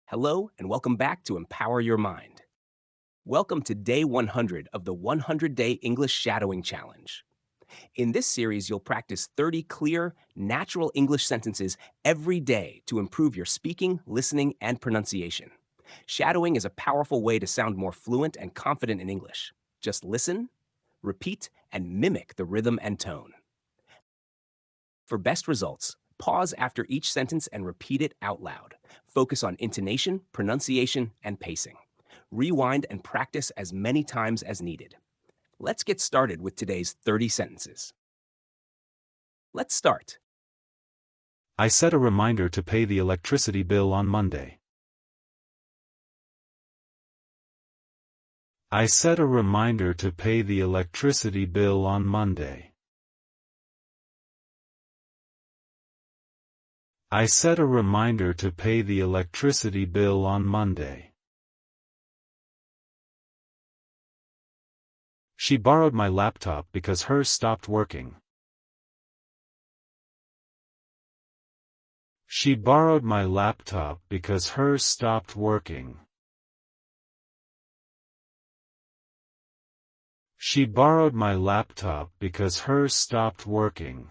Hello, and welcome back to Empower Your Mind. Welcome to day 100 of the 100-Day English Shadowing Challenge. In this series, you'll practice 30 clear, natural English sentences every day to improve your speaking, listening, and pronunciation. Shadowing is a powerful way to sound more fluent and confident in English. Just listen, repeat, and mimic the rhythm and tone. For best results, pause after each sentence and repeat it out loud. Focus on intonation, pronunciation, and pacing. Rewind and practice as many times as needed. Let's get started with today's 30 sentences. Let's start. I set a reminder to pay the electricity bill on Monday. I set a reminder to pay the electricity bill on Monday. I set a reminder to pay the electricity bill on Monday. She borrowed my laptop because hers stopped working. She borrowed my laptop because hers stopped working. She borrowed my laptop because hers stopped working.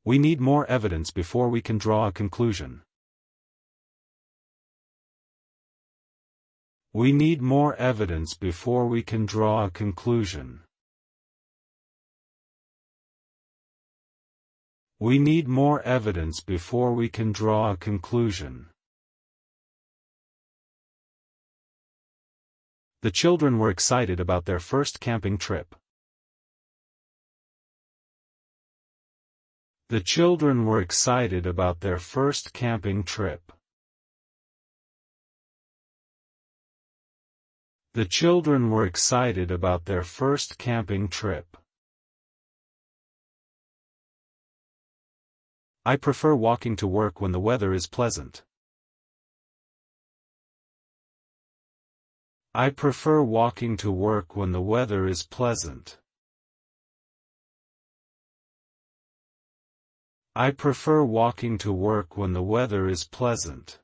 We need more evidence before we can draw a conclusion. We need more evidence before we can draw a conclusion. We need more evidence before we can draw a conclusion. The children were excited about their first camping trip. The children were excited about their first camping trip. The children were excited about their first camping trip. I prefer walking to work when the weather is pleasant. I prefer walking to work when the weather is pleasant. I prefer walking to work when the weather is pleasant.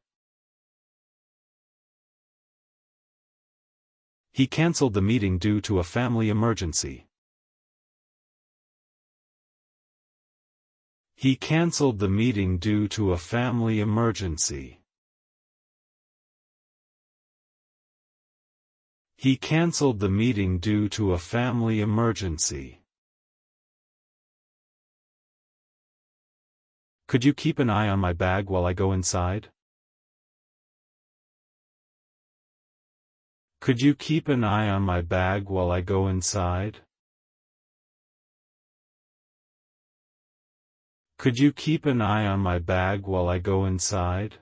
He canceled the meeting due to a family emergency. He canceled the meeting due to a family emergency. He canceled the meeting due to a family emergency. Could you keep an eye on my bag while I go inside? Could you keep an eye on my bag while I go inside? Could you keep an eye on my bag while I go inside?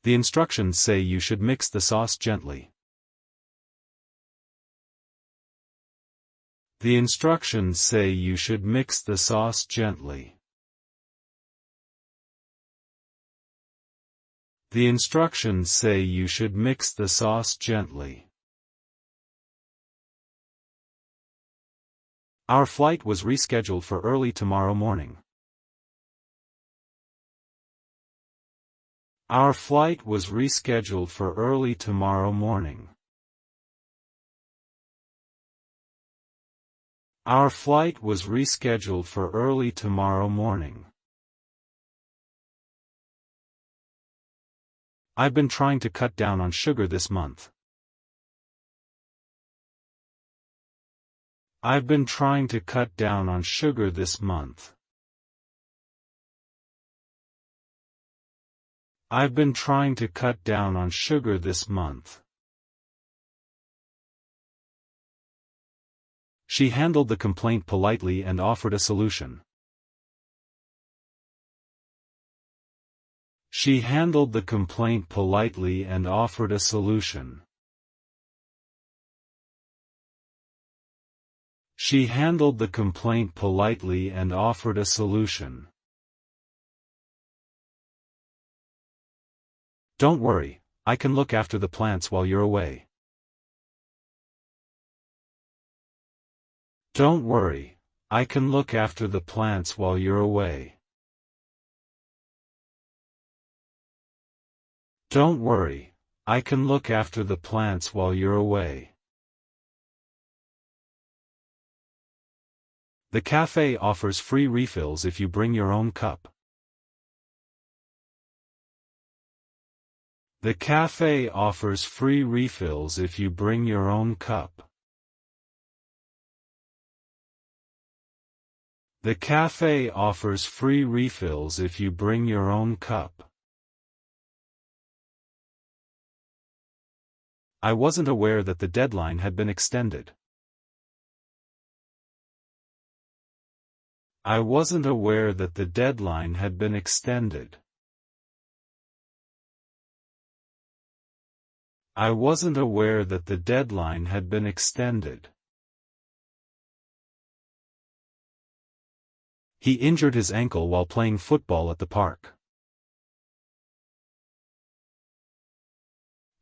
The instructions say you should mix the sauce gently. The instructions say you should mix the sauce gently. The instructions say you should mix the sauce gently. Our flight was rescheduled for early tomorrow morning. Our flight was rescheduled for early tomorrow morning. Our flight was rescheduled for early tomorrow morning. I've been trying to cut down on sugar this month. I've been trying to cut down on sugar this month. I've been trying to cut down on sugar this month. She handled the complaint politely and offered a solution. She handled the complaint politely and offered a solution. She handled the complaint politely and offered a solution. Don't worry, I can look after the plants while you're away. Don't worry, I can look after the plants while you're away. Don't worry, I can look after the plants while you're away. The cafe offers free refills if you bring your own cup. The cafe offers free refills if you bring your own cup. The cafe offers free refills if you bring your own cup. I wasn't aware that the deadline had been extended. I wasn't aware that the deadline had been extended. I wasn't aware that the deadline had been extended. He injured his ankle while playing football at the park.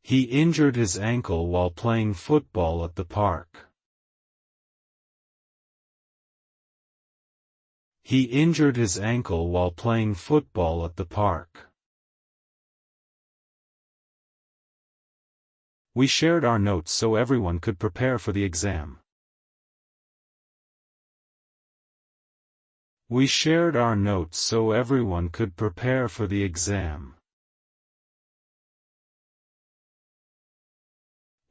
He injured his ankle while playing football at the park. He injured his ankle while playing football at the park. We shared our notes so everyone could prepare for the exam. We shared our notes so everyone could prepare for the exam.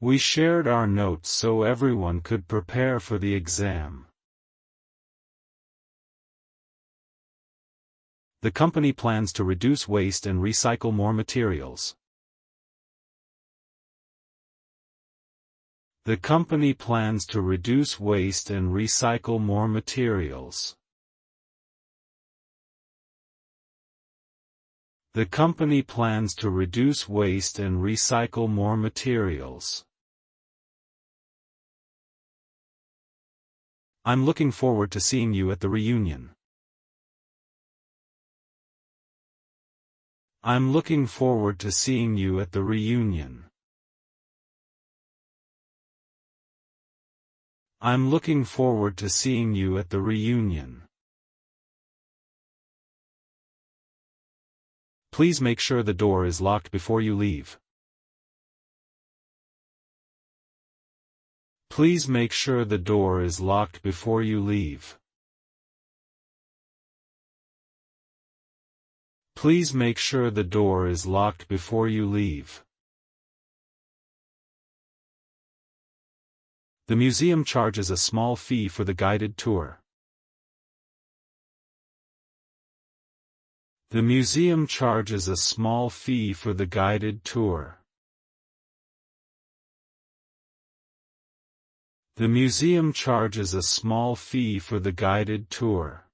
We shared our notes so everyone could prepare for the exam. The company plans to reduce waste and recycle more materials. The company plans to reduce waste and recycle more materials. The company plans to reduce waste and recycle more materials. I'm looking forward to seeing you at the reunion. I'm looking forward to seeing you at the reunion. I'm looking forward to seeing you at the reunion. Please make sure the door is locked before you leave. Please make sure the door is locked before you leave. Please make sure the door is locked before you leave. The museum charges a small fee for the guided tour. The museum charges a small fee for the guided tour. The museum charges a small fee for the guided tour.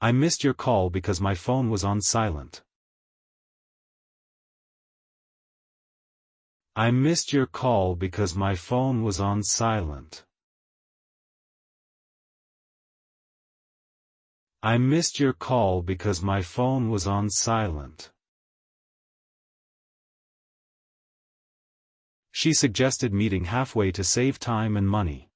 I missed your call because my phone was on silent. I missed your call because my phone was on silent. I missed your call because my phone was on silent. She suggested meeting halfway to save time and money.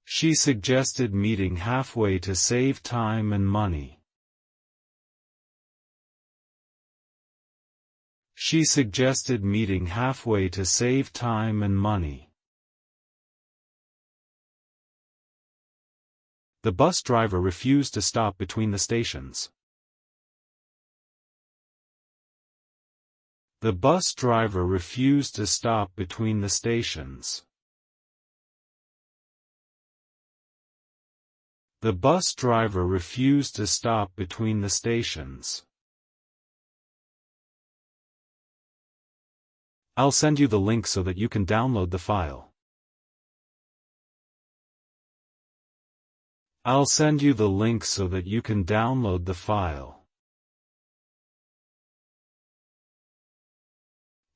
She suggested meeting halfway to save time and money. She suggested meeting halfway to save time and money. The bus driver refused to stop between the stations. The bus driver refused to stop between the stations. The bus driver refused to stop between the stations. I'll send you the link so that you can download the file. I'll send you the link so that you can download the file.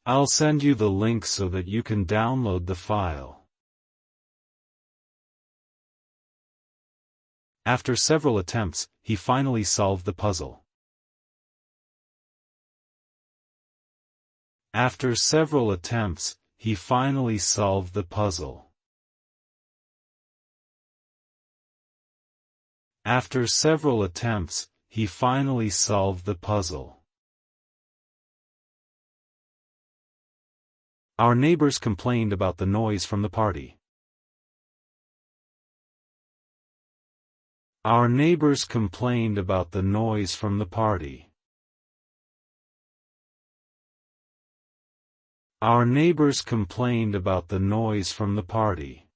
I'll send you the link so that you can download the file. After several attempts, he finally solved the puzzle. After several attempts, he finally solved the puzzle. After several attempts, he finally solved the puzzle. Our neighbors complained about the noise from the party. Our neighbors complained about the noise from the party. Our neighbors complained about the noise from the party.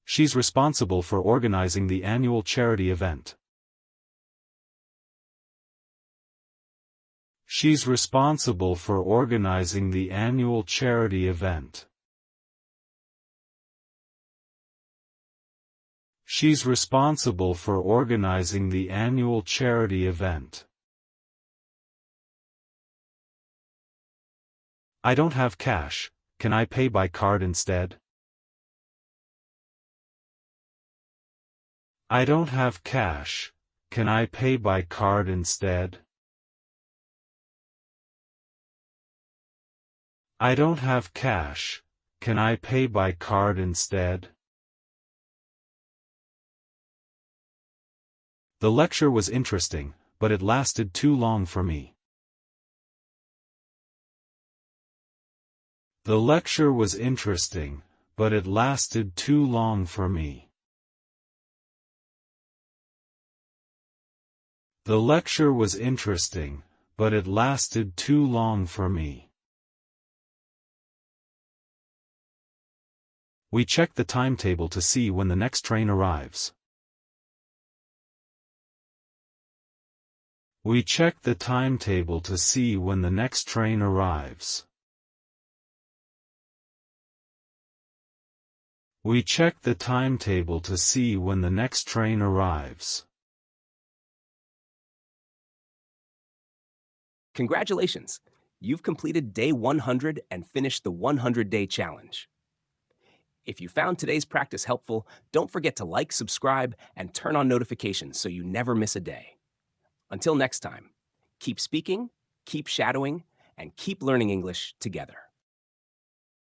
She's responsible for organizing the annual charity event. She's responsible for organizing the annual charity event. She's responsible for organizing the annual charity event. I don't have cash. Can I pay by card instead? I don't have cash. Can I pay by card instead? I don't have cash. Can I pay by card instead? The lecture was interesting, but it lasted too long for me. The lecture was interesting, but it lasted too long for me. The lecture was interesting, but it lasted too long for me. We checked the timetable to see when the next train arrives. We checked the timetable to see when the next train arrives. We checked the timetable to see when the next train arrives. Congratulations! You've completed day 100 and finished the 100-day challenge. If you found today's practice helpful, don't forget to like, subscribe, and turn on notifications so you never miss a day. Until next time, keep speaking, keep shadowing, and keep learning English together.